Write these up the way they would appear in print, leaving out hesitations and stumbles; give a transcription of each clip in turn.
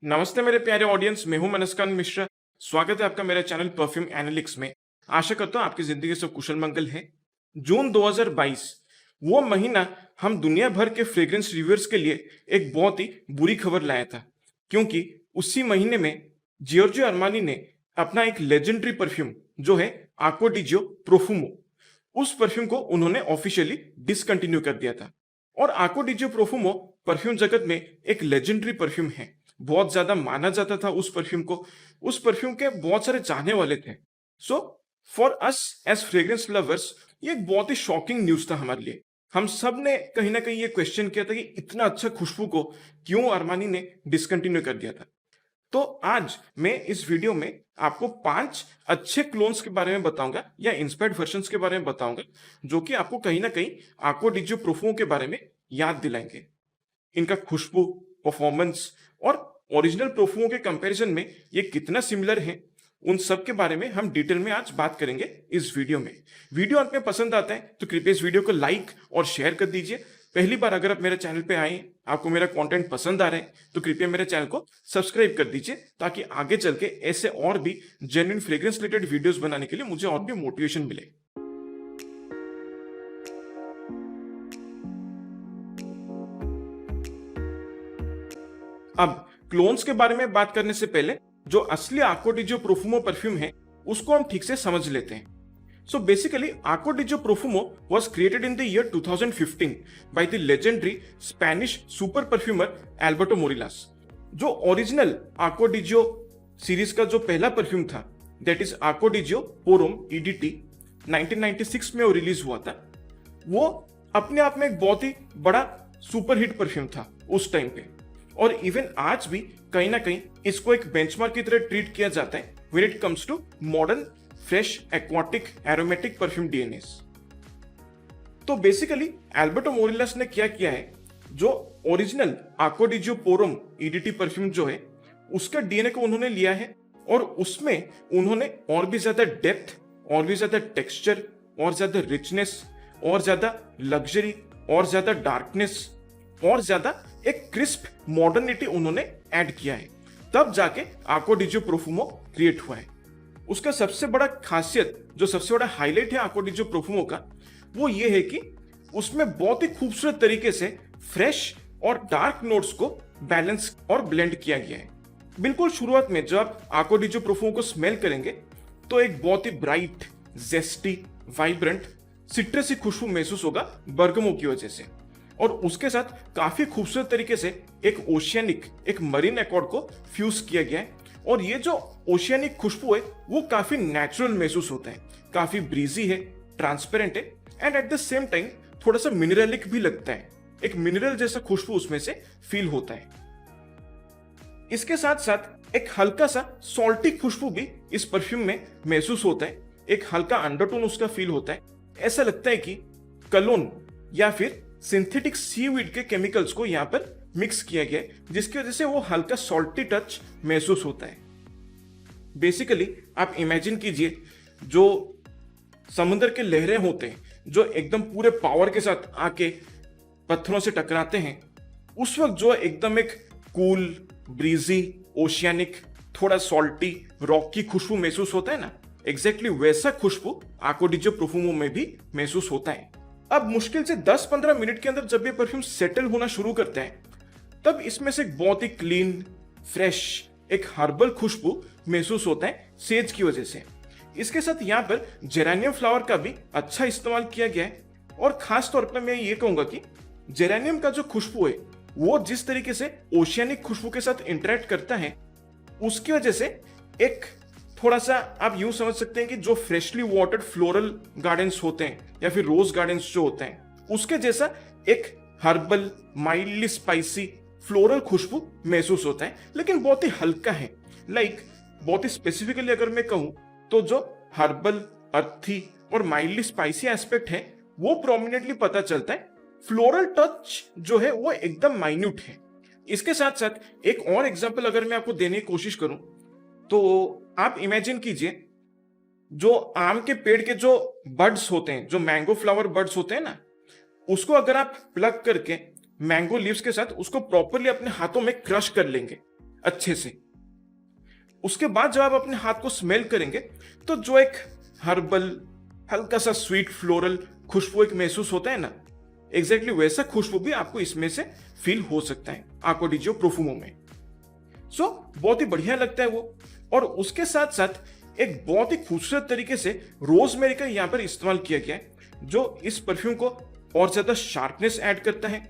नमस्ते मेरे प्यारे ऑडियंस, मैं हूं मनस्कांत मिश्रा। स्वागत है आपका मेरे चैनल परफ्यूम एनालिटिक्स में। आशा करता हूं आपकी जिंदगी से कुशल मंगल है। जून 2022 वो महीना हम दुनिया भर के फ्रेग्रेंस रिव्यूअर्स के लिए एक बहुत ही बुरी खबर लाया था, क्योंकि उसी महीने में जियोर्जियो अरमानी ने अपना एक लेजेंडरी परफ्यूम जो है आक्वा डी जियो प्रोफुमो, उस परफ्यूम को उन्होंने ऑफिशियली डिसकंटिन्यू कर दिया था। और आक्वा डी जियो प्रोफुमो परफ्यूम जगत में एक लेजेंडरी परफ्यूम है। बहुत ज्यादा माना जाता था उस परफ्यूम को। उस परफ्यूम के बहुत सारे चाहने वाले थे। So for us as fragrance lovers, ये एक बहुत ही शॉकिंग न्यूज था हमारे लिए। हम सब ने कहीं ना कहीं ये क्वेश्चन किया था कि इतना अच्छा खुशबू को क्यों अरमानी ने डिसकंटिन्यू कर दिया था। तो आज मैं इस वीडियो में आपको 5 अच्छे क्लोन्स के बारे में बताऊंगा या इंस्पायर्ड वर्जन्स के बारे में बताऊंगा, जो कि आपको कहीं ना कहीं आक्वा डी जियो प्रोफुमो के बारे में याद दिलाएंगे। इनका खुशबू, परफॉर्मेंस और ओरिजिनल प्रोफुमो के कंपैरिजन में ये कितना सिमिलर है, उन सब के बारे में हम डिटेल में आज बात करेंगे इस वीडियो में। वीडियो आप में पसंद आता है तो कृपया इस वीडियो को लाइक और शेयर कर दीजिए। पहली बार अगर आप मेरे चैनल पे आए, आपको मेरा कंटेंट पसंद आ रहा है, तो कृपया मेरे चैनल को सब्सक्राइब कर दीजिए, ताकि आगे चल के ऐसे और भी जेन्युइन फ्रेग्रेंस रिलेटेड वीडियोस बनाने के लिए मुझे और भी मोटिवेशन मिले। अब क्लोन्स के बारे में बात करने से पहले जो असली आक्वा डी जियो प्रोफुमो परफ्यूम है उसको हम ठीक से समझ लेते हैं। So basically, Acqua di Gio Profumo was created in the year 2015 by the legendary Spanish super perfumer Alberto Morillas। जो original Acqua di Gio series का जो पहला परफ्यूम था, that is Acqua di Gio Porum EDT, 1996 में वो release हुआ था। वो अपने आप में एक बहुत ही बड़ा सुपर हिट परफ्यूम था उस टाइम पे, और इवन आज भी कहीं ना कहीं इसको एक बेंचमार्क की तरह ट्रीट किया जाता है when it comes to modern fresh aquatic aromatic perfume DNAs. तो बेसिकली एल्बर्टो मोरिल्लास ने क्या किया है, जो original Acqua di Gio pour homme EDT perfume जो है उसका डीएनए को उन्होंने लिया है, और उसमें उन्होंने और भी ज्यादा डेप्थ, और भी ज्यादा टेक्सचर, और ज्यादा रिचनेस, और ज्यादा लग्जरी, और ज्यादा डार्कनेस, और ज्यादा एक क्रिस्प मॉडर्निटी उन्होंने ऐड किया है। तब जाके आक्वा डी जियो प्रोफुमो क्रिएट हुआ है। उसका सबसे बड़ा खासियत, जो सबसे बड़ा हाईलाइट है आक्वा डी जियो प्रोफुमो का, वो ये है कि उसमें बहुत ही खूबसूरत तरीके से फ्रेश और डार्क नोट्स को बैलेंस और ब्लेंड किया गया है। बिल्कुल शुरुआत में जब आप आक्वा डी जियो प्रोफुमो को स्मेल करेंगे तो एक बहुत ही ब्राइट, जेस्टी, वाइब्रेंट, सिट्रसी खुशबू महसूस होगा बर्गमो की वजह से, और उसके साथ काफी खूबसूरत तरीके से एक ओशियानिक, एक मरीन एकॉर्ड को फ्यूज किया गया है। और ये जो ओशियानिक खुशबू है वो काफी नेचुरल महसूस होता है, काफी ब्रीजी है, ट्रांसपेरेंट है, and at the same time थोड़ा सा मिनरलिक भी लगता है। एक मिनरल जैसा खुशबू उसमें से फील होता है। इसके साथ साथ एक हल्का सा सॉल्टी खुशबू भी इस परफ्यूम में महसूस होता है। एक हल्का अंडरटोन उसका फील होता है। ऐसा लगता है कि कलोन या फिर सिंथेटिक सीवीड के केमिकल्स को यहाँ पर मिक्स किया गया है, जिसकी वजह से वो हल्का सॉल्टी टच महसूस होता है। बेसिकली आप इमेजिन कीजिए, जो समुद्र के लहरें होते हैं जो एकदम पूरे पावर के साथ आके पत्थरों से टकराते हैं, उस वक्त जो एकदम एक कूल, ब्रीजी, ओशियानिक, थोड़ा सॉल्टी, रॉक की खुशबू महसूस होता है ना, एग्जैक्टली वैसा खुशबू आक्वा डी जियो प्रोफुमो में भी महसूस होता है। अब मुश्किल से 10-15 मिनट के अंदर जब ये परफ्यूम सेटल होना शुरू करता है, तब इसमें से एक बहुत ही क्लीन, फ्रेश, एक हर्बल खुशबू महसूस होता है सेज की वजह से। इसके साथ यहाँ पर जेरेनियम फ्लावर का भी अच्छा इस्तेमाल किया गया है, और खास तौर पर मैं ये कहूंगा कि जेरेनियम का जो खुशबू है वो जिस तरीके से ओशियानिक खुशबू के साथ इंटरेक्ट करता है, उसकी वजह से एक थोड़ा सा आप यूं समझ सकते हैं कि जो फ्रेशली वाटर्ड फ्लोरल गार्डन्स होते हैं या फिर रोज गार्डन्स जो होते हैं, उसके जैसा एक हर्बल, माइल्डली स्पाइसी, फ्लोरल खुशबू महसूस होता है, लेकिन बहुत ही हल्का है। बहुत ही स्पेसिफिकली अगर मैं कहूं तो जो हर्बल, अर्थी और माइल्डली स्पाइसी एस्पेक्ट है वो प्रोमिनेंटली पता चलता है। फ्लोरल टच जो है वो एकदम माइन्यूट है। इसके साथ साथ एक और एग्जांपल अगर मैं आपको देने की कोशिश करूं तो आप इमेजिन कीजिए, जो आम के पेड़ के जो बड्स होते हैं, जो मैंगो फ्लावर बड्स होते हैं ना, उसको अगर आप प्लग करके मैंगो लीव्स के साथ उसको प्रॉपरली अपने हाथों में क्रश कर लेंगे, अच्छे से। उसके बाद जब आप अपने हाथ को स्मेल करेंगे तो जो एक हर्बल हल्का सा स्वीट फ्लोरल खुशबू एक महसूस होता है ना, एग्जैक्टली वैसा खुशबू भी आपको इसमें से फील हो सकता है आक्वा डी जियो प्रोफुमो में। सो बहुत ही बढ़िया लगता है वो। और उसके साथ साथ एक बहुत ही खूबसूरत तरीके से रोजमेरी का यहाँ पर इस्तेमाल किया गया है, जो इस परफ्यूम को और ज्यादा शार्पनेस ऐड करता है,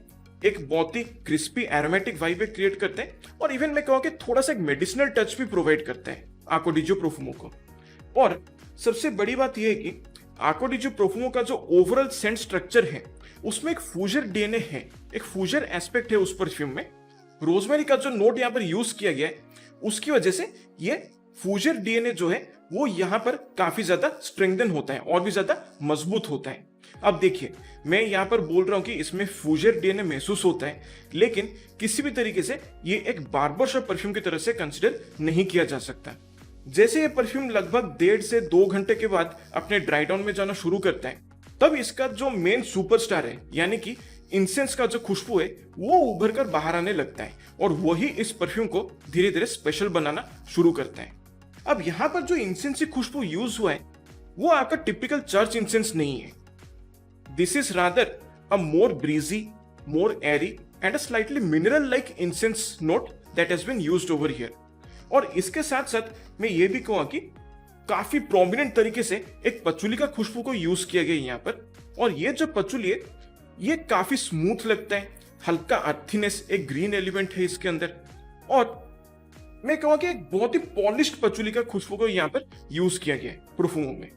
एक बहुत ही क्रिस्पी एरोमेटिक वाइब क्रिएट करता है, और इवन मैं कहूँ कि थोड़ा सा एक मेडिसिनल टच भी प्रोवाइड करता है आक्वा डी जियो प्रोफुमो को। और सबसे बड़ी बात यह है कि आक्वा डी जियो प्रोफुमो का जो ओवरऑल सेंट स्ट्रक्चर है उसमें एक फूजर डीएनए है, एक फूजर एस्पेक्ट है उस परफ्यूम में। रोजमेरी का जो नोट यहाँ पर यूज किया गया है उसकी वजह से ये फूजर डीएनए जो है वो यहाँ पर काफी ज्यादा स्ट्रेंथन होता है और भी ज्यादा मजबूत होता है। अब देखिए, मैं यहाँ पर बोल रहा हूँ कि इसमें फूजर डीएनए महसूस होता है, लेकिन किसी भी तरीके से ये एक बार्बर शॉप परफ्यूम की तरह से कंसिडर नहीं किया जा सकता। जैसे ये परफ्यूम लगभग 1.5 से 2 घंटे के बाद अपने ड्राई डाउन में जाना शुरू करता है, तब इसका जो मेन सुपरस्टार है यानी कि इंसेंस का जो खुशबू है वो उभर कर बाहर आने लगता है, और वही इस परफ्यूम को धीरे धीरे स्पेशल बनाना शुरू करता है। अब यहाँ पर जो इंसेंस की खुशबू यूज हुआ है वो आपका टिपिकल चर्च इंसेंस नहीं है। This is rather a more breezy, more airy and a slightly mineral like incense note that has been used over here. और इसके साथ साथ मैं ये भी कहूँ कि काफी प्रोमिनेंट तरीके से एक पचुली का खुशबू को यूज किया गया यहाँ पर, और ये जो पचुली है ये काफी स्मूथ लगता है, हल्का अर्थीनेस, एक ग्रीन एलिमेंट है इसके अंदर, और मैं कहूँ कि एक बहुत ही पॉलिश्ड पचुली का खुशबू को यहाँ पर यूज किया गया है परफ्यूमों में।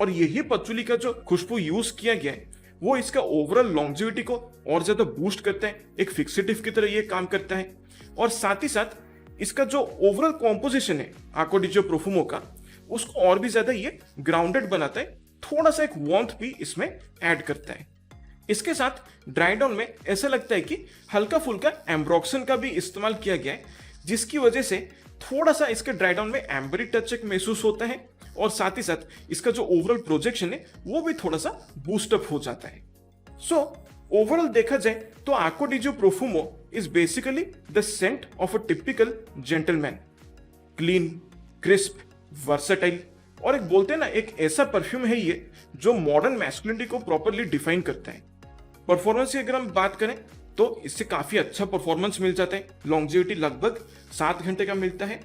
और यही पचुली का जो खुशबू यूज किया गया है वो इसका ओवरऑल लॉन्जिविटी को और ज्यादा बूस्ट करता है, एक फिक्सेटिव की तरह ये काम करता है, और साथ ही साथ इसका जो ओवरऑल कॉम्पोजिशन है आक्वा डी जियो प्रोफुमो का उसको और भी ज्यादा ये ग्राउंडेड बनाता है, थोड़ा सा एक वार्मथ भी इसमें ऐड करता है। इसके साथ ड्राई डाउन में ऐसा लगता है कि हल्का फुल्का एम्ब्रोक्सन का भी इस्तेमाल किया गया है, जिसकी वजह से थोड़ा सा इसके ड्राई डाउन में एम्बरी टच एक महसूस होता है, और साथ ही साथ इसका जो ओवरऑल प्रोजेक्शन है वो भी थोड़ा सा बूस्टअप हो जाता है। सो ओवरऑल देखा जाए तो Acqua di Gio Profumo is basically the scent of a typical gentleman, clean, crisp, versatile, और एक बोलते हैं ना एक ऐसा परफ्यूम है ये जो मॉडर्न मैस्कुलिनिटी को प्रॉपरली डिफाइन करता है। परफॉर्मेंस की अगर हम बात करें तो इससे काफी अच्छा परफॉर्मेंस मिल जाता है, लॉन्जिविटी लगभग 7 घंटे का मिलता है,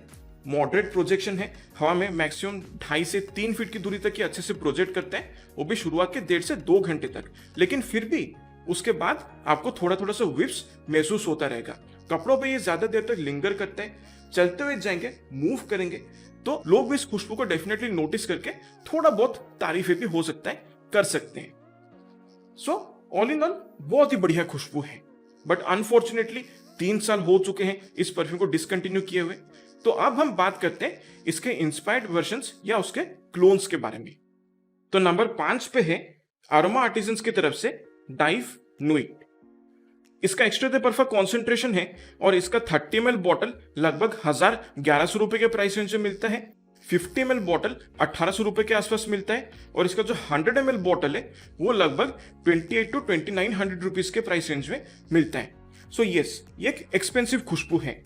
मॉडरेट प्रोजेक्शन है, हवा में मैक्सिमम 2.5 से 3 फीट की दूरी तक ये अच्छे से प्रोजेक्ट करता है, वो भी शुरुआत के 1.5 से 2 घंटे तक। लेकिन फिर भी उसके बाद आपको थोड़ा थोड़ा सा विप्स महसूस होता रहेगा, कपड़ों पे ये ज्यादा देर तक लिंगर करता है, चलते हुए जाएंगे, मूव करेंगे तो लोग भी इस खुशबू को डेफिनेटली नोटिस करके थोड़ा बहुत तारीफें भी हो सकता है कर सकते हैं। सो ऑल इन ऑल बहुत ही बढ़िया खुशबू है, बट अनफॉर्चुनेटली 3 साल हो चुके हैं इस परफ्यूम को डिसकंटिन्यू किए हुए। तो अब हम बात करते हैं इसके इंस्पायर्ड वर्जन्स या उसके क्लोन्स के बारे में। तो नंबर 5 पे है अरोमा आर्टिजन्स की तरफ से डाइव नुइट। इसका एक्स्ट्रा दे परफा कॉन्सेंट्रेशन है और इसका 30 ml बॉटल लगभग 1100 रुपए के प्राइस रेंज में मिलता है, 50 ml बॉटल 1800 रुपए के आसपास मिलता है, और इसका जो 100 ml बॉटल है वो लगभग 28 to 2900 रुपीज के प्राइस रेंज में मिलता है। सो यस, ये एक एक्सपेंसिव खुशबू है।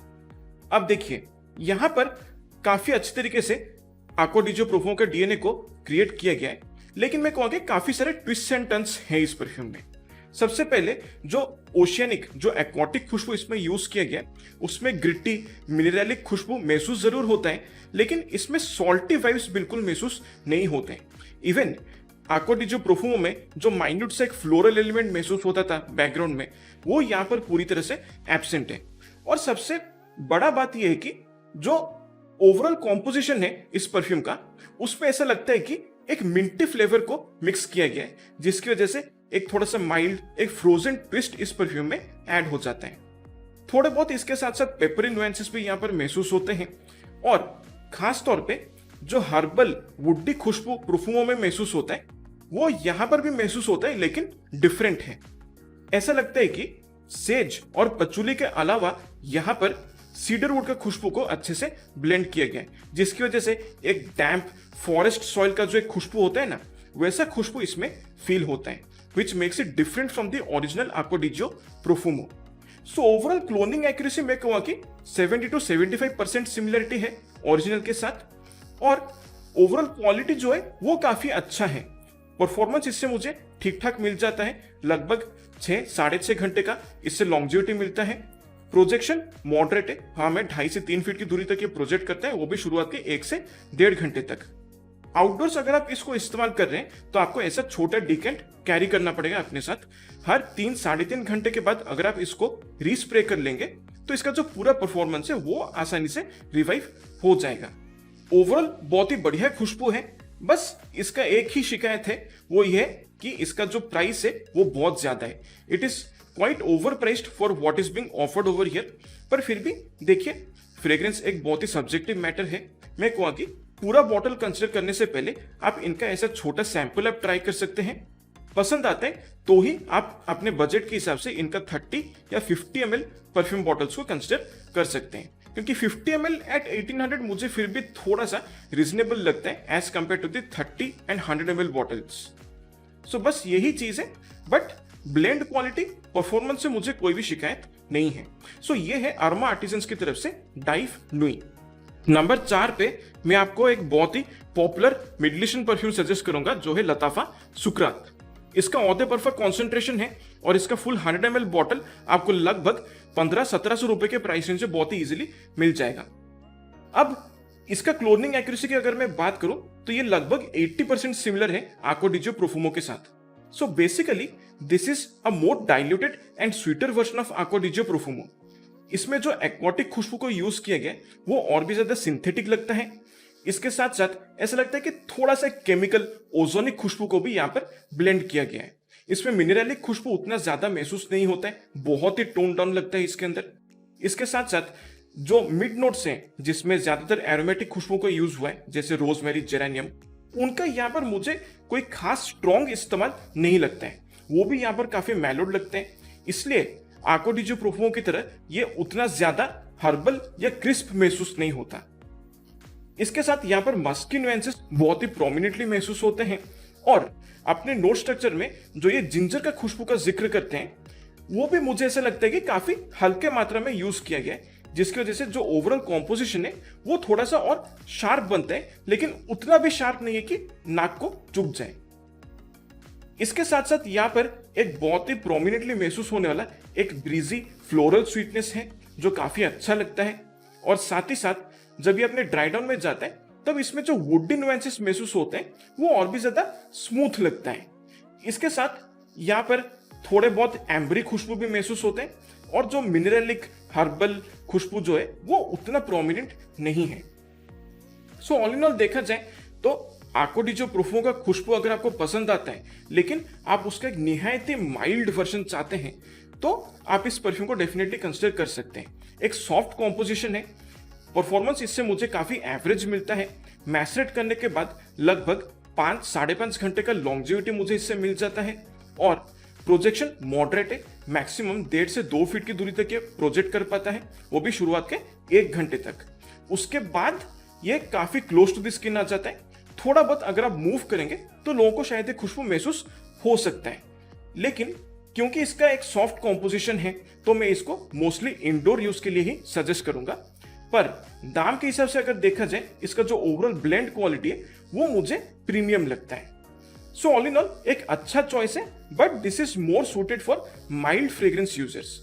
अब देखिए यहां पर काफी अच्छे तरीके से आक्वा डी जियो प्रोफुमो के डीएनए को क्रिएट किया गया है, लेकिन मैं कहूँगा काफी सारे ट्विस्ट एंड टर्न्स हैं इस परफ्यूम में। सबसे पहले जो ओशियनिक, जो एक्वाटिक खुशबू इसमें यूज किया गया उसमें ग्रिटी मिनरलिक खुशबू महसूस जरूर होता है, लेकिन इसमें सॉल्टी वाइब्स बिल्कुल महसूस नहीं होते हैं। इवन आक्वा डी जियो प्रोफुमो में जो माइन्यूट से एक फ्लोरल एलिमेंट महसूस होता था बैकग्राउंड में, वो यहाँ पर पूरी तरह से एब्सेंट है। और सबसे बड़ा बात यह है कि जो ओवरऑल कॉम्पोजिशन है इस परफ्यूम का उसमें ऐसा लगता है कि एक मिंटी फ्लेवर को मिक्स किया गया है, जिसकी वजह से एक थोड़ा सा माइल्ड, एक फ्रोजन ट्विस्ट इस परफ्यूम में ऐड हो जाता है। थोड़े बहुत इसके साथ साथ पेपरी नुएंसेस भी यहाँ पर महसूस होते हैं, और खास तौर पे जो हर्बल वुडी खुशबू परफ्यूमों में महसूस होता है वो यहाँ पर भी महसूस होता है, लेकिन डिफरेंट है। ऐसा लगता है कि सेज और पचुली के अलावा यहाँ पर सीडरवुड का खुशबू को अच्छे से ब्लेंड किया गया है, जिसकी वजह से एक डैम्प फॉरेस्ट सॉइल का जो एक खुशबू होता है ना, वैसा खुशबू इसमें फील होता है, which makes it different from the original Acqua di Gio Profumo. So overall cloning accuracy मैं कहूँगा कि 70 to 75% सिमिलरिटी है ओरिजिनल के साथ, और ओवरऑल क्वालिटी जो है वो काफी अच्छा है। परफॉर्मेंस इससे मुझे ठीक ठाक मिल जाता है, लगभग 6-6.5 घंटे का इससे लॉन्जिविटी मिलता है। प्रोजेक्शन मॉडरेट है, हाँ मैं 2.5 से 3 फीट की दूरी तक ये प्रोजेक्ट करता है, वो भी शुरुआत के 1 से 1.5 घंटे तक। आउटडोर्स अगर आप इसको इस्तेमाल कर रहे हैं तो आपको ऐसा छोटा डिकेंट कैरी करना पड़ेगा अपने साथ। हर 3-3.5 घंटे के बाद अगर आप इसको रीस्प्रे कर लेंगे तो इसका जो पूरा परफॉर्मेंस है वो आसानी से रिवाइव हो जाएगा। ओवरऑल बहुत ही बढ़िया खुशबू है, बस इसका एक ही शिकायत है, वो ये है कि इसका जो प्राइस है वो बहुत ज्यादा है। It is quite over priced for what is being offered over here. पर फिर भी देखिए, फ्रेग्रेंस एक बहुत ही सब्जेक्टिव मैटर है। मैं कहूँगा कि पूरा बॉटल कंसिडर करने से पहले आप इनका ऐसा छोटा सैंपल आप ट्राई कर सकते हैं। पसंद आता है तो ही आप अपने बजट के हिसाब से इनका 30 या 50 ml परफ्यूम बॉटल्स को कंसिडर कर सकते हैं, क्योंकि 50 ml एट 1800 मुझे फिर भी थोड़ा सा रिजनेबल लगता है as compare to the 30 and 100 ml bottles. So बस यही चीज है, बट ब्लेंड क्वालिटी परफॉर्मेंस से मुझे कोई भी शिकायत नहीं है। सो ये है अरोमा आर्टिजन्स की तरफ से डाइव नुई। नंबर 4 पे मैं आपको एक बहुत ही popular Middle Eastern perfume suggest करूंगा जो है लताफा सुकरात। इसका औदे परफा कॉन्सेंट्रेशन है और इसका फुल 100 ml बॉटल आपको लगभग 1500-1700 रुपए के प्राइस रेंज से बहुत ही इजीली मिल जाएगा। अब इसका क्लोनिंग एक्यूरेसी की अगर मैं बात करूं तो ये लगभग 80% सिमिलर है आको डी जो प्रोफुमो के साथ। So basically this is a more diluted and sweeter version of Acqua di Gio Profumo. इसमें जो एक्वाटिक खुशबू को यूज किया गया वो और भी ज्यादा सिंथेटिक लगता है। इसके साथ साथ ऐसा लगता है कि थोड़ा सा केमिकल ओजोनिक खुशबू को भी यहाँ पर ब्लेंड किया गया है। इसमें मिनरलिक खुशबू उतना ज्यादा महसूस नहीं होता है, बहुत ही टोन डाउन लगता है इसके अंदर। इसके साथ साथ जो मिड नोट्स हैं जिसमें ज्यादातर एरोमेटिक खुशबू का यूज हुआ है जैसे रोजमेरी, जेरेनियम, उनका यहाँ पर मुझे कोई खास स्ट्रॉन्ग इस्तेमाल नहीं लगता है, वो भी यहाँ पर काफी मैलोड लगते हैं। इसलिए आको डी जो प्रोफुमो की तरह ये उतना ज्यादा हर्बल या क्रिस्प महसूस नहीं होता। इसके साथ यहाँ पर मस्की नुएंसेस बहुत ही प्रोमिनेंटली महसूस होते हैं, और अपने नोट स्ट्रक्चर में जो ये जिंजर का खुशबू का जिक्र करते हैं वो भी मुझे ऐसा लगता है कि काफी हल्के मात्रा में यूज किया गया है, जिसकी वजह से जो ओवरऑल कॉम्पोजिशन है वो थोड़ा सा और शार्प बनता है, लेकिन उतना भी शार्प नहीं है कि नाक को चुभ जाए। इसके साथ साथ यहाँ पर एक बहुत ही प्रोमिनेंटली महसूस होने वाला एक ब्रीजी फ्लोरल स्वीटनेस है जो काफी अच्छा लगता है, और साथ ही साथ जब ये अपने ड्राई डाउन में जाता है तब इसमें जो वुडी नुएंसेस महसूस होते हैं वो और भी ज्यादा स्मूथ लगता है। इसके साथ यहाँ पर थोड़े बहुत एम्बरी खुशबू भी महसूस होते हैं, और जो मिनरलिक हर्बल खुशबू जो है वो उतना प्रोमिनेंट नहीं है। सो ऑल इन ऑल देखा जाए तो आको डी जो प्रोफुमो का खुशबू अगर आपको पसंद आता है लेकिन आप उसका एक निहायत ही माइल्ड वर्जन चाहते हैं तो आप इस परफ्यूम को डेफिनेटली कंसिडर कर सकते हैं। एक सॉफ्ट कॉम्पोजिशन है, परफॉर्मेंस इससे मुझे काफी एवरेज मिलता है। मैसरेट करने के बाद लगभग 5-5.5 घंटे का लॉन्जिविटी मुझे इससे मिल जाता है, और प्रोजेक्शन मॉडरेट है, मैक्सिमम 1.5 से 2 फीट की दूरी तक ये प्रोजेक्ट कर पाता है, वो भी शुरुआत के 1 घंटे तक। उसके बाद ये काफी क्लोज टू द स्किन आ जाता है। थोड़ा बहुत अगर आप मूव करेंगे तो लोगों को शायद एक खुशबू महसूस हो सकता है, लेकिन क्योंकि इसका एक सॉफ्ट कॉम्पोजिशन है तो मैं इसको मोस्टली इंडोर यूज के लिए ही सजेस्ट करूंगा। पर दाम के हिसाब से अगर देखा जाए इसका जो ओवरऑल ब्लेंड क्वालिटी है वो मुझे प्रीमियम लगता है। सो ऑल इन ऑल एक अच्छा चॉइस है, but this is more suited for mild fragrance users.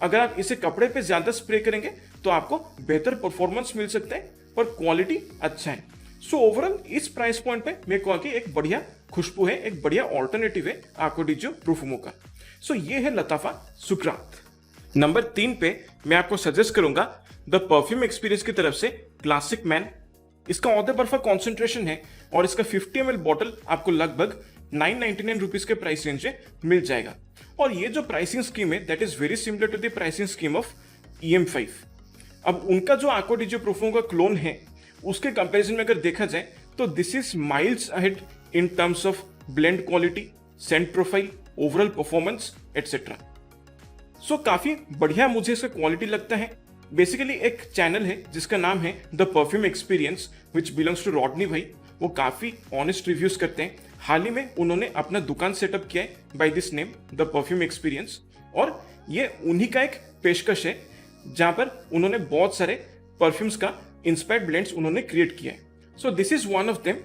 अगर आप इसे कपड़े पे ज्यादा स्प्रे करेंगे तो आपको बेहतर परफॉर्मेंस मिल सकता है, पर क्वालिटी अच्छा है। सो ओवरऑल इस प्राइस पॉइंट पे मैं कहूँगा कि एक बढ़िया खुशबू है, एक बढ़िया ऑल्टरनेटिव है आको डी जो प्रोफुमो का। सो ये है लताफा सुकरात। नंबर 3 पे मैं आपको सजेस्ट करूंगा द परफ्यूम एक्सपीरियंस की तरफ से क्लासिक मैन। इसका औदे बर्फा कॉन्सेंट्रेशन है और इसका 50 ml बॉटल आपको लगभग 999 रुपीज के प्राइस रेंज में मिल जाएगा। और ये जो प्राइसिंग स्कीम है that is very similar to the pricing scheme of EM5। अब उनका जो आको डी जो प्रोफुमो का क्लोन है उसके कंपैरिजन में अगर देखा जाए तो this is miles ahead in terms of blend quality, scent profile, overall performance etcetera. So काफी बढ़िया मुझे इसका क्वालिटी लगता है। बेसिकली एक चैनल है जिसका नाम है the perfume experience which belongs to Rodney भाई, वो काफी ऑनेस्ट रिव्यूज करते हैं। हाल ही में उन्होंने अपना दुकान सेटअप किया है by this name the perfume experience, और ये उन्हीं का एक पेशकश है जहां पर उन्होंने बहुत सारे परफ्यूम्स का इंस्पायर्ड ब्लेंड्स उन्होंने क्रिएट किया है। So this is one of them.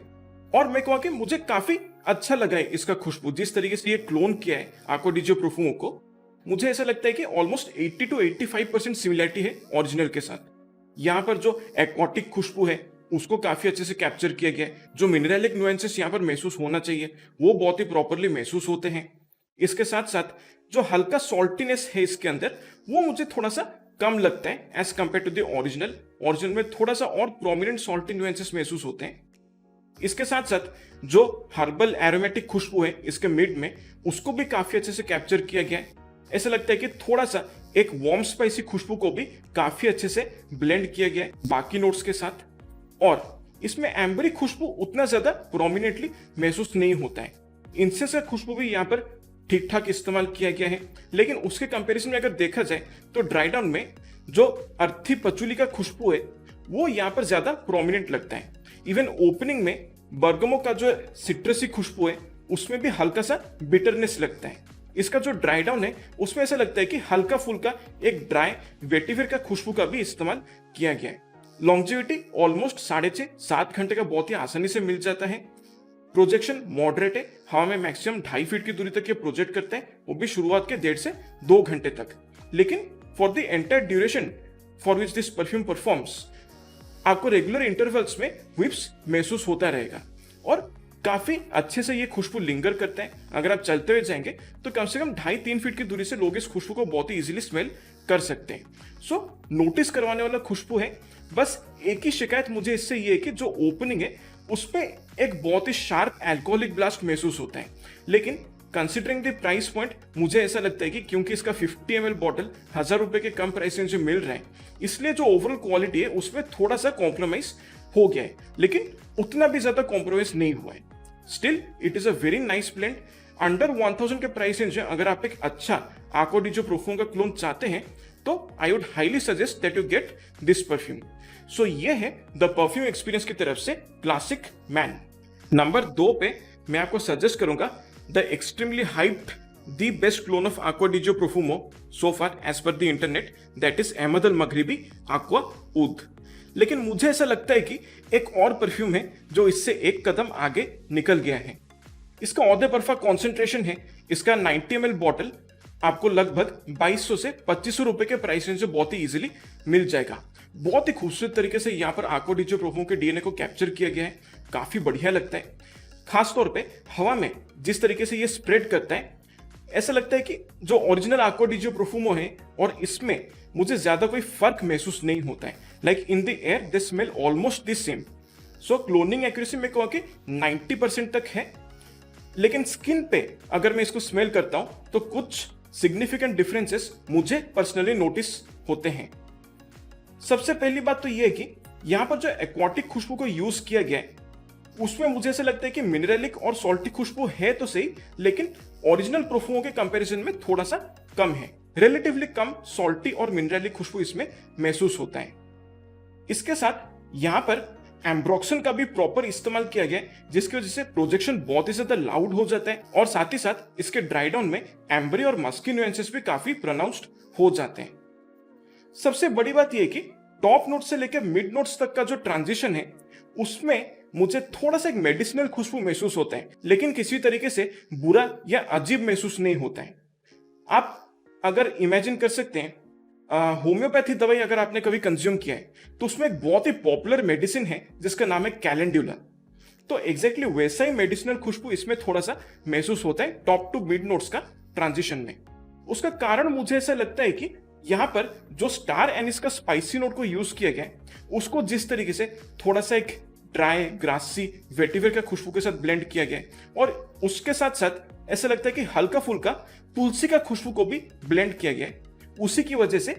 और मैं कहूँ कि मुझे काफी अच्छा लगा है इसका खुशबू, जिस तरीके से ये क्लोन किया है आको डी जो प्रोफुमो को। मुझे ऐसा लगता है कि ऑलमोस्ट 80 to 85% सिमिलरिटी है ओरिजिनल के साथ। यहाँ पर जो एक्वाटिक खुशबू है उसको काफी अच्छे से कैप्चर किया गया है। जो मिनरलिक नुएंसेस यहाँ पर महसूस होना चाहिए वो बहुत ही प्रॉपरली महसूस होते हैं। इसके साथ साथ जो हल्का सॉल्टीनेस है इसके अंदर वो मुझे थोड़ा सा कम लगता है as compare to the original. Original में थोड़ा सा और प्रोमिनेंट सॉल्टी नुएंसेस महसूस होते हैं। इसके साथ साथ जो हर्बल एरोमेटिक खुशबू है इसके मिड में, उसको भी काफी अच्छे से कैप्चर किया गया है। ऐसा लगता है कि थोड़ा सा एक वार्म स्पाइसी खुशबू को भी काफी अच्छे से ब्लेंड किया गया है बाकी नोट्स के साथ। और इसमें एम्बरी खुशबू उतना ज्यादा प्रोमिनेंटली महसूस नहीं होता है। इंसेंस का खुशबू भी यहाँ पर ठीक ठाक इस्तेमाल किया गया है, लेकिन उसके कंपैरिजन में अगर देखा जाए तो ड्राई डाउन में जो अर्थी पचुली का खुशबू है वो यहाँ पर ज्यादा प्रोमिनेंट लगता है। इवन ओपनिंग में बर्गमो का जो सिट्रसी खुशबू है उसमें भी हल्का सा बिटरनेस लगता है। इसका जो ड्राई डाउन है उसमें ऐसा लगता है कि हल्का फुल्का एक ड्राई वेटिवेर का खुशबू का भी इस्तेमाल किया गया है। लॉन्जिविटी ऑलमोस्ट 6.5-7 घंटे का बहुत ही आसानी से मिल जाता है। प्रोजेक्शन मॉडरेट है, हवा में मैक्सिमम 2.5 फीट की दूरी तक ये प्रोजेक्ट करते हैं, वो भी शुरुआत के 1.5 से 2 घंटे तक। लेकिन for the entire duration for which this perfume performs आपको रेगुलर इंटरवल्स में व्हिप्स महसूस होता रहेगा और काफी अच्छे से ये खुशबू लिंगर करते हैं। अगर आप चलते हुए जाएंगे तो कम से कम 2.5-3 फीट की दूरी से लोग इस खुशबू को बहुत ही इजीली स्मेल कर सकते हैं। सो नोटिस करवाने वाला खुशबू है। बस एक ही शिकायत मुझे इससे ये है कि जो ओपनिंग है उसपे एक बहुत ही शार्प अल्कोहलिक ब्लास्ट महसूस होता है। लेकिन कंसिडरिंग द प्राइस पॉइंट मुझे ऐसा लगता है कि क्योंकि इसका 50 ml बॉटल 1000 रुपए के कम प्राइस रेंज में मिल रहा है, इसलिए जो ओवरऑल क्वालिटी है उसमें थोड़ा सा कॉम्प्रोमाइज हो गया है, लेकिन उतना भी ज्यादा कॉम्प्रोमाइज नहीं हुआ है। Still it is a very nice blend. Under 1000 के प्राइस रेंज है, अगर आप एक अच्छा आको डी जो प्रोफुमो का क्लोन चाहते हैं तो I would highly suggest that you get this perfume. So ये है द परफ्यूम एक्सपीरियंस की तरफ से क्लासिक मैन। नंबर 2 पे मैं आपको सजेस्ट करूंगा the extremely hyped the best clone of aqua di gio profumo so far as per the internet, that is Ahmed Al Maghribi aqua oud। लेकिन मुझे ऐसा लगता है कि एक और परफ्यूम है जो इससे एक कदम आगे निकल गया है। इसका Eau de Parfum कॉन्सेंट्रेशन है, इसका 90 ml बॉटल आपको लगभग 2200 से 2500 रुपए के प्राइस रेंज से बहुत ही इजीली मिल जाएगा। बहुत ही खूबसूरत तरीके से यहाँ पर aqua di gio profumo के डीएनए को कैप्चर किया गया है, काफी बढ़िया लगता है। खासतौर पे हवा में जिस तरीके से ये स्प्रेड करता है, ऐसा लगता है कि जो original aqua di gio profumo है और इसमें मुझे ज्यादा कोई फर्क महसूस नहीं होता है। Like in the air they smell almost the same. So cloning accuracy में कहूँ कि 90% तक है, लेकिन स्किन पे अगर मैं इसको स्मेल करता हूं तो कुछ सिग्निफिकेंट डिफरेंसेस मुझे पर्सनली नोटिस होते हैं। सबसे पहली बात तो यह है कि यहां पर जो एक्वाटिक खुशबू को यूज किया गया है उसमें मुझे ऐसा लगता है कि मिनरलिक और सॉल्टी खुशबू है तो सही, लेकिन ओरिजिनल प्रोफुमो के कंपैरिजन में थोड़ा सा कम है। रिलेटिवली कम सॉल्टी और मिनरलिक खुशबू इसमें महसूस होता है। इसके साथ यहां पर एम्ब्रोक्सन का भी प्रॉपर इस्तेमाल किया गया है, जिसकी वजह से प्रोजेक्शन बहुत ही ज्यादा लाउड हो जाता है और साथ ही साथ इसके ड्राई डाउन में एम्बरी और मस्की नुएंसेस भी काफी प्रोनाउंस्ड हो जाते हैं। सबसे बड़ी बात यह है कि टॉप नोट से लेकर मिड नोट्स तक का जो ट्रांजिशन है उसमें मुझे थोड़ा सा एक मेडिसिनल खुशबू महसूस होता है, लेकिन किसी तरीके से बुरा या अजीब महसूस नहीं होता है। आप अगर इमेजिन कर सकते हैं होम्योपैथी दवाई अगर आपने कभी कंज्यूम किया है तो उसमें एक बहुत ही पॉपुलर मेडिसिन है जिसका नाम है कैलेंड्यूला। तो एग्जैक्टली वैसा ही मेडिसिनल खुशबू इसमें थोड़ा सा महसूस होता है टॉप टू मिड नोट्स का ट्रांजिशन में। उसका कारण मुझे ऐसा लगता है कि यहाँ पर जो स्टार एनिस का स्पाइसी नोट को यूज किया गया है उसको जिस तरीके से थोड़ा सा एक ड्राई ग्रासी वेटिवर का खुशबू के साथ ब्लेंड किया गया है और उसके साथ साथ ऐसा लगता है कि हल्का फुल्का तुलसी का खुशबू को भी ब्लेंड किया गया है, उसी की वजह से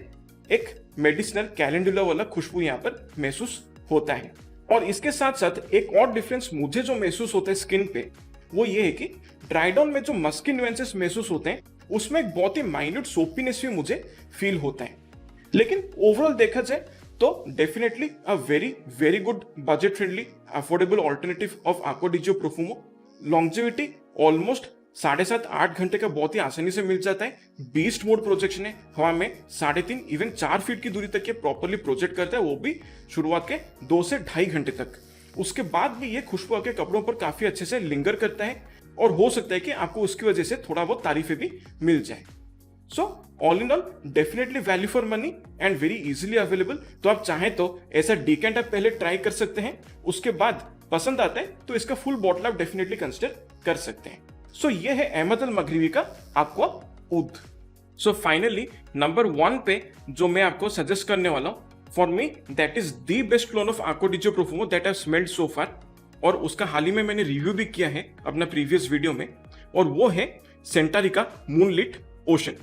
एक मेडिसिनल कैलेंडुला वाला खुशबू यहाँ पर महसूस होता है। और इसके साथ साथ एक और डिफरेंस मुझे जो महसूस होता है स्किन पे वो ये है कि ड्राई डाउन में जो मस्की नुएंसेस महसूस होते हैं उसमें एक बहुत ही माइन्यूट सोपीनेस भी मुझे फील होता है। लेकिन ओवरऑल देखा जाए तो definitely a very very good budget friendly affordable alternative of aqua di gio profumo। Longevity almost 7.5-8 घंटे का बहुत ही आसानी से मिल जाता है। बीस्ट मोड प्रोजेक्शन है, हवा में 3.5 इवन 4 फीट की दूरी तक ये प्रॉपरली प्रोजेक्ट करता है, वो भी शुरुआत के 2 से 2.5 घंटे तक। उसके बाद भी ये खुशबू आपके कपड़ों पर काफी अच्छे से लिंगर करता है और हो सकता है कि आपको उसकी वजह से थोड़ा बहुत तारीफें भी मिल जाए। So all in all definitely value for money and very easily available. तो आप चाहें तो ऐसा डीकेंट आप पहले ट्राई कर सकते हैं, उसके बाद पसंद आता है तो इसका फुल बॉटल आप डेफिनेटली कंसिडर कर सकते हैं। सो ये है अहमद अल मगरिबी का एक्वा उद। सो फाइनली नंबर 1 पे जो मैं आपको सजेस्ट करने वाला हूं, for me that is the best clone of AQUA Di Gio Profumo that I have smelled so far, और उसका हाल ही में मैंने रिव्यू भी किया है अपना प्रीवियस वीडियो में, और वो है सेंटारिका मूनलिट ओशन।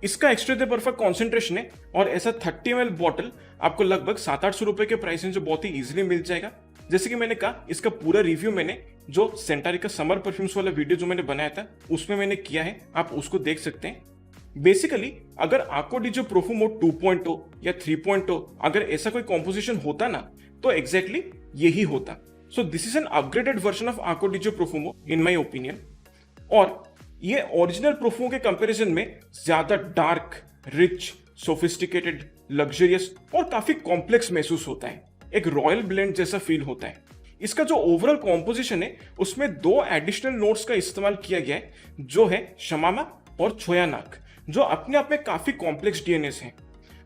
इसका एक्स्ट्रा दे परफेक्ट कॉन्सेंट्रेशन है और ऐसा 30 ml बॉटल आपको लगभग 700-800 रुपए के प्राइस में जो बहुत ही इजीली मिल जाएगा। जैसे कि मैंने कहा, इसका पूरा रिव्यू मैंने जो सेंटारिका समर परफ्यूम्स वाला वीडियो जो मैंने बनाया था उसमें मैंने किया है, आप उसको देख सकते हैं। बेसिकली अगर AQUA Di Gio Profumo 2.0 या 3.0 अगर ऐसा कोई कॉम्पोजिशन होता ना तो एग्जैक्टली यही होता। सो this is an upgraded version of AQUA Di Gio Profumo in my opinion, और ये ओरिजिनल प्रोफुमो के कंपैरिजन में ज्यादा डार्क, रिच, सोफिस्टिकेटेड, लग्जरियस और काफी कॉम्प्लेक्स महसूस होता है। एक रॉयल ब्लेंड जैसा फील होता है। इसका जो ओवरऑल कॉम्पोजिशन है उसमें 2 एडिशनल नोट्स का इस्तेमाल किया गया है, जो है शमामा और छोयानाक, जो अपने आप में काफी कॉम्प्लेक्स डीएनएस हैं।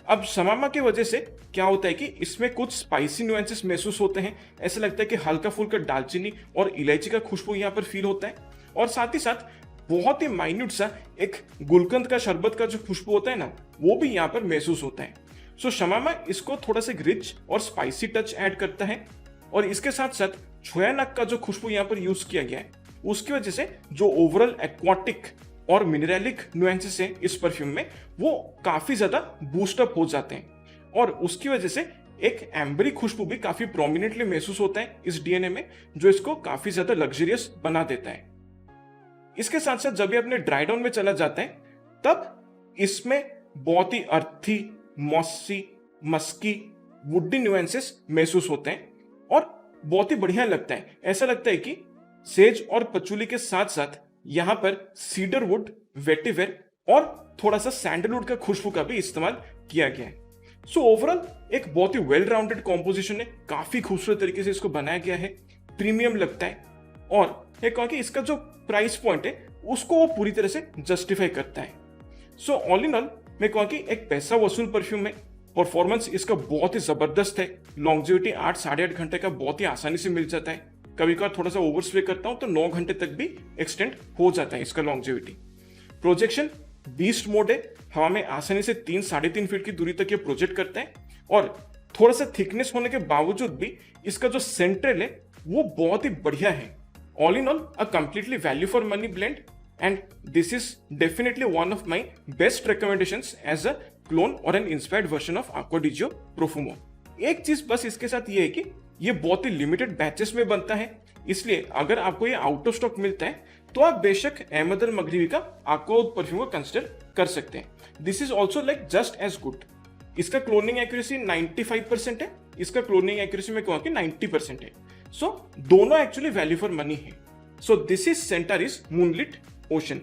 अब शमामा की वजह से क्या होता है कि इसमें कुछ स्पाइसी न्यूएंसेस महसूस होते हैं, ऐसा लगता है कि हल्का फुल्का दालचीनी और इलायची का खुशबू यहाँ पर फील होता है, और साथ ही साथ बहुत ही माइन्यूट सा एक गुलकंद का शरबत का जो खुशबू होता है ना, वो भी यहाँ पर महसूस होता है। सो शमामा इसको थोड़ा सा रिच और स्पाइसी टच ऐड करता है, और इसके साथ साथ छोयानाक का जो खुशबू यहाँ पर यूज किया गया है उसकी वजह से जो ओवरऑल एक्वाटिक और मिनरलिक नुएंसेस हैं इस परफ्यूम में वो काफी ज्यादा बूस्टअप हो जाते हैं, और उसकी वजह से एक एम्बरी खुशबू भी काफी प्रोमिनेंटली महसूस होता है इस डीएनए में, जो इसको काफी ज्यादा लग्जरियस बना देता है। इसके साथ साथ जब ये अपने ड्राई डाउन में चला जाता है तब इसमें बहुत ही अर्थी, मॉसी, मस्की, वुडी न्यूएंसेस महसूस होते हैं और बहुत ही बढ़िया लगता है। ऐसा लगता है कि सेज और पचूली के साथ साथ यहाँ पर सीडरवुड, वेटिवेर और थोड़ा सा सैंडलवुड का खुशबू का भी इस्तेमाल किया गया है। सो ओवरऑल एक बहुत ही वेल राउंडेड कॉम्पोजिशन है, काफी खूबसूरत तरीके से इसको बनाया गया है, प्रीमियम लगता है, और एक कहा कि इसका जो प्राइस पॉइंट है उसको वो पूरी तरह से जस्टिफाई करता है। सो ऑल इन ऑल मैं कहूँ कि एक पैसा वसूल परफ्यूम है। परफॉर्मेंस इसका बहुत ही जबरदस्त है, लॉन्गजिविटी 8-8.5 घंटे का बहुत ही आसानी से मिल जाता है। कभी कभार थोड़ा सा ओवर स्प्रे करता हूँ तो 9 घंटे तक भी एक्सटेंड हो जाता है इसका लॉन्गजिविटी। प्रोजेक्शन बीस्ट मोड है, हवा में आसानी से 3-3.5 फीट की दूरी तक ये प्रोजेक्ट करता है, और थोड़ा सा थिकनेस होने के बावजूद भी इसका जो सेंट्रल है वो बहुत ही बढ़िया है। All in all a completely value for money blend, and this is definitely one of my best recommendations as a clone or an inspired version of AQUA Di Gio Profumo। एक चीज बस इसके साथ ये है कि ये बहुत ही लिमिटेड बैचेस में बनता है, इसलिए अगर आपको ये आउट ऑफ स्टॉक मिलता है तो आप बेशक अहमद अल मगरिबी का AQUA परफ्यूम को कंसिडर कर सकते हैं। This is also like just as good. इसका क्लोनिंग एक्यूरेसी 95% है, इसका क्लोनिंग एक्यूरेसी में कहूँ कि 90% है। सो दोनों एक्चुअली वैल्यू फॉर मनी है। So this is Scentaris Moonlit Ocean.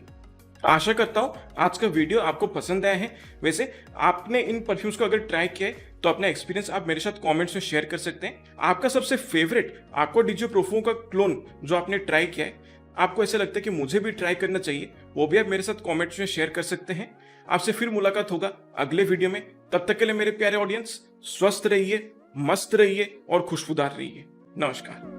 आशा करता हूं आज का वीडियो आपको पसंद आया है। वैसे आपने इन परफ्यूम्स को अगर ट्राई किया है तो अपना एक्सपीरियंस आप मेरे साथ कमेंट्स में शेयर कर सकते हैं। आपका सबसे favourite AQUA Di Gio Profumo का क्लोन जो आपने ट्राई किया है, आपको ऐसा लगता है कि मुझे भी ट्राई करना चाहिए, वो भी आप मेरे साथ कमेंट्स में शेयर कर सकते हैं। आपसे फिर मुलाकात होगा अगले वीडियो में। तब तक के लिए मेरे प्यारे ऑडियंस, स्वस्थ रहिए, मस्त रहिए और खुशबूदार रहिए। नमस्कार।